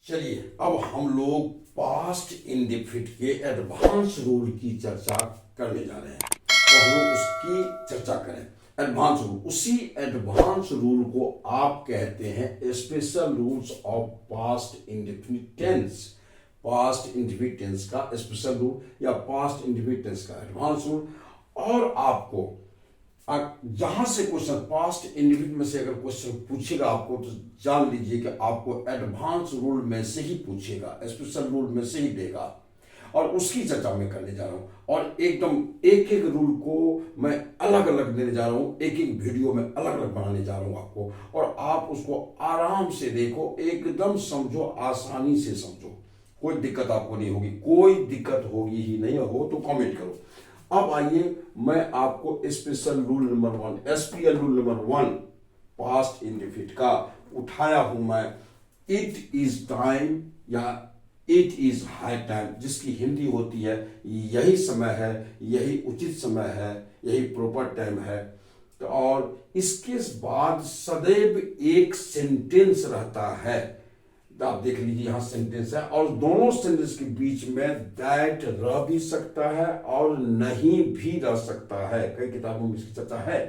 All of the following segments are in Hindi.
चलिए अब हम लोग पास्ट इंडेफिनिट के एडवांस रूल की चर्चा करने जा रहे हैं। तो हम लोग उसकी चर्चा करें। एडवांस रूल, उसी एडवांस रूल को आप कहते हैं special rules of past indefinite tense. Past indefinite tense का स्पेशल रूल या पास्ट इंडेफिनिट टेंस का एडवांस रूल। और आपको जहां से क्वेश्चन पास्ट इंडेफिनिट में से अगर क्वेश्चन पूछेगा आपको तो जान लीजिए कि आपको एडवांस रूल में से ही पूछेगा, स्पेशल रूल में से ही देगा। और उसकी चर्चा मैं करने जा रहा हूं और एकदम एक एक रूल को मैं अलग अलग देने जा रहा हूं, एक एक वीडियो में अलग अलग बनाने जा रहा हूं आपको। और आप उसको आराम से देखो, एकदम समझो, आसानी से समझो, कोई दिक्कत आपको नहीं होगी। कोई दिक्कत होगी ही नहीं, हो तो कमेंट करो। अब आइए मैं आपको special rule number 1, SPL rule number 1 past indefinite का उठाया हूं मैं। इट इज टाइम या इट इज हाई टाइम, जिसकी हिंदी होती है यही समय है, यही उचित समय है, यही प्रॉपर टाइम है। तो और इसके बाद सदैव एक सेंटेंस रहता है। आप देख लीजिए यहां सेंटेंस है और दोनों सेंटेंस के बीच में दैट रह भी सकता है और नहीं भी रह सकता है। कई किताबों में इसकी चर्चा है,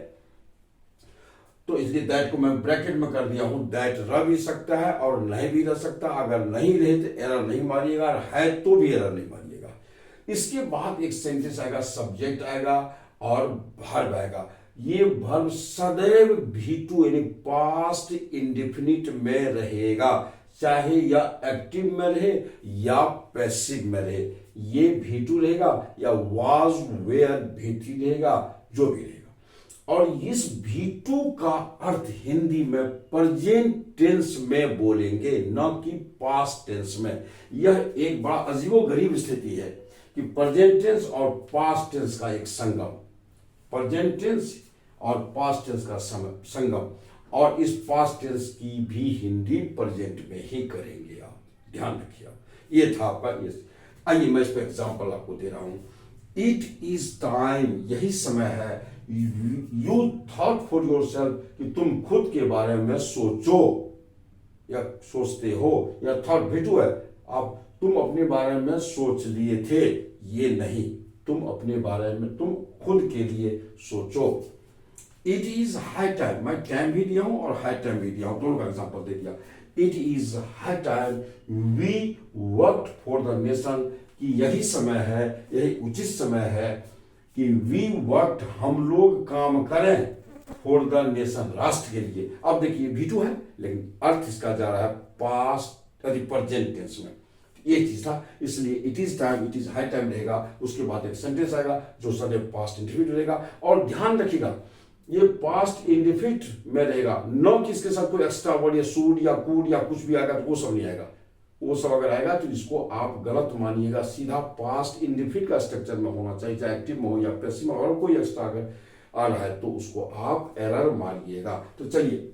तो इसलिए दैट को मैं ब्रैकेट में कर दिया हूं। दैट रह भी सकता है और नहीं भी रह सकता। अगर नहीं रहे तो एरर नहीं मारिएगा, और है तो भी एरर नहीं मारिएगा। इसके बाद एक सेंटेंस आएगा, सब्जेक्ट आएगा और वर्ब आएगा। ये वर्ब सदैव V2 यानी पास्ट इंडेफिनिट में रहेगा, चाहे या एक्टिव में रहे या पैसिव में रहे। ये V2 रहेगा या वाज वेयर V3 रहेगा, जो भी रहेगा। और इस V2 का अर्थ हिंदी में प्रेजेंट टेंस में बोलेंगे, न कि पास्ट टेंस में। यह एक बड़ा अजीबोगरीब स्थिति है कि प्रेजेंट टेंस और पास्ट टेंस का एक संगम, प्रेजेंट टेंस और पास्ट टेंस का संगम। और इस पास्ट टेंस की भी हिंदी प्रेजेंट में ही करेंगे, आप ध्यान रखिए। ये था आपका ये। आइए मैं इस पर एग्जाम्पल आपको दे रहा हूं। इट इज टाइम, यही समय है। You thought for your self, कि तुम खुद के बारे में सोचो या सोचते हो, या थॉट V2 है। आप तुम अपने बारे में सोच लिए थे, ये नहीं, तुम अपने बारे में तुम खुद के लिए सोचो। इट इज हाई टाइम, मैं टाइम भी दिया हूं और हाई टाइम भी दिया हूं, दोनों का एग्जांपल दे दिया। It is high time we work for the nation, कि यही समय है, यही उचित समय है कि वी वर्क, हम लोग काम करें, फॉर द नेशन, राष्ट्र के लिए। अब देखिए V2 है लेकिन अर्थ इसका जा रहा है पास्ट प्रेजेंट टेंस में। ये चीज था, इसलिए it is time, it is high time रहेगा। उसके बाद एक सेंटेंस आएगा जो सदैव पास्ट इंडेफिनिट रहेगा। और ध्यान रखिएगा ये पास्ट इंडेफिनिट में रहेगा, न कि इसके साथ कोई एक्स्ट्रा वर्ड या शुड या कुड या कुछ भी आएगा तो वो सब नहीं आएगा। वो सब अगर आएगा तो इसको आप गलत मानिएगा। सीधा पास्ट इंडेफिनिट का स्ट्रक्चर में होना चाहिए, चाहे एक्टिव में हो या पैसिव में। और कोई एक्स्ट्रा अगर आ रहा है तो उसको आप एरर मानिएगा। तो चलिए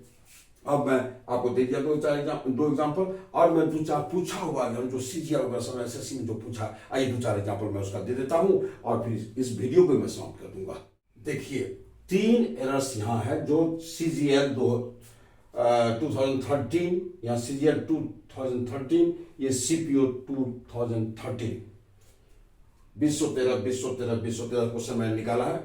अब मैं आपको दे दिया दो एग्जांपल, और मैं दो चार पूछा हुआ जो CGL वगैरह सब SSC में जो पूछा, आइए दो चार एग्जांपल मैं उसका दे देता हूं और फिर इस वीडियो को मैं समाप्त कर दूंगा। देखिए 3 एरर्स यहाँ है जो CGL 2013 या CGL 2013, ये CPO 2013 2013 क्वेश्चन मैंने निकाला है।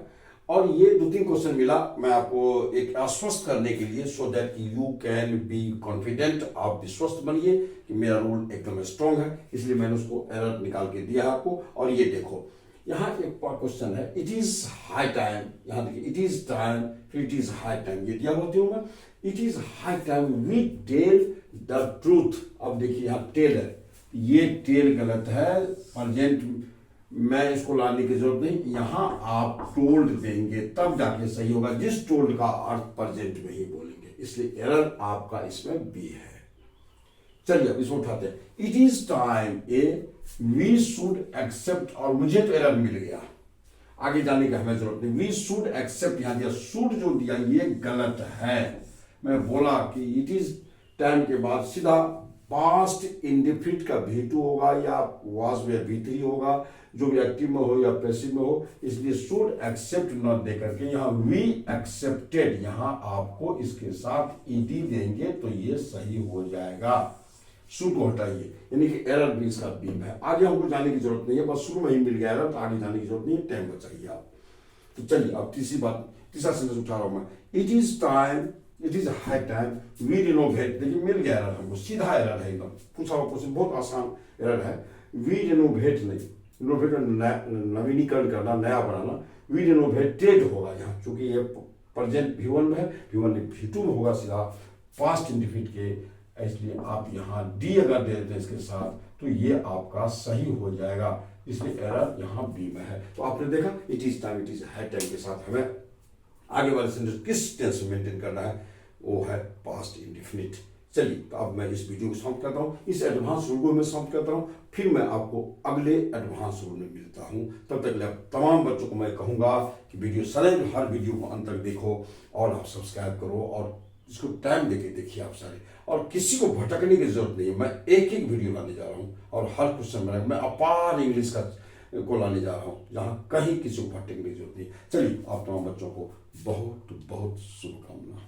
और ये 2-3 क्वेश्चन मिला, मैं आपको एक आश्वस्त करने के लिए, so that you can be confident, आप विश्वस्त बनिए कि मेरा रूल एकदम स्ट्रॉन्ग है, इसलिए मैंने उसको एरर निकाल के दिया है आपको। और ये देखो यहाँ एक क्वेश्चन है, इट इज हाई टाइम, यहाँ देखिए इट इज टाइम, फिर इट इज हाई टाइम, ये दिया होती हूँ मैं। It is high time we tell the truth. अब देखिए यहाँ टेल है, ये टेल गलत है, प्रेजेंट में इसको लाने की जरूरत नहीं, यहाँ आप टोल्ड देंगे तब जाके सही होगा, जिस टोल्ड का अर्थ प्रेजेंट में ही बोलेंगे, इसलिए एरर आपका इसमें बी है। चलिए अब इसको उठाते हैं। It is time a we should accept, और मुझे तो एरर मिल गया, आगे जाने की हमें जरूरत नहीं। वी शुड एक्सेप्ट, यहां दिया शुड, जो दिया ये गलत है। मैं बोला कि इट इज टाइम के बाद सीधा पास्ट इंडेफिनिट का V2 होगा या वाज वेयर V3 होगा, जो भी एक्टिव में हो या पैसिव में हो, इसलिए शुड एक्सेप्ट न दे करके यहाँ वी एक्सेप्टेड, यहाँ आपको इसके साथ ED देंगे तो ये सही हो जाएगा। शुरू को हटाइए, यानी कि एरर भी इसका बीम है। आगे हमको जाने की जरूरत नहीं है, बस शुरू में ही मिल गया एरर, तो आगे जाने की जरूरत नहीं है, टाइम बचाइए आप। तो चलिए अब तीसरा सेंटेंस उठा रहा हूं मैं। It is high time we renovate. देखिए मिल गया एरर हमको, सीधा एरर है एकदम, पूछा हुआ क्वेश्चन, बहुत आसान एरर है। वी रिनोवेट नहीं, रिनोवेट नवीनीकरण करना, नया बनाना, वी रिनोवेटेड होगा यहाँ, चूंकि ये प्रेजेंट V1 में है, V1 V2 में होगा सीधा पास्ट इंडिफिनिट के, इसलिए आप यहाँ डी अगर दे देते हैं इसके साथ तो ये आपका सही हो जाएगा, इसलिए एरर यहाँ बी में है। तो आपने देखा it is time, it is high time के साथ हमें आगे वाले सेंटेंस किस टेंस में मेंटेन करना है, वो है पास्ट इंडिफिनिट। चलिए तो अब मैं इस वीडियो को समाप्त करता हूँ, इस एडवांस रूल को मैं समाप्त करता हूँ, फिर मैं आपको अगले एडवांस रूल में मिलता हूँ। तब तक तमाम बच्चों को मैं कहूँगा कि वीडियो सदैव हर वीडियो को अंत तक देखो और आप सब्सक्राइब करो और इसको टाइम देके देखिए आप सारे, और किसी को भटकने की जरूरत नहीं है। मैं एक एक वीडियो लाने जा रहा हूँ और हर क्वेश्चन मैं अपार इंग्लिश का को लाने जा रहा हूँ, जहाँ कहीं किसी को भटकने की जरूरत नहीं। चलिए आप तमाम बच्चों को बहुत बहुत शुभकामना।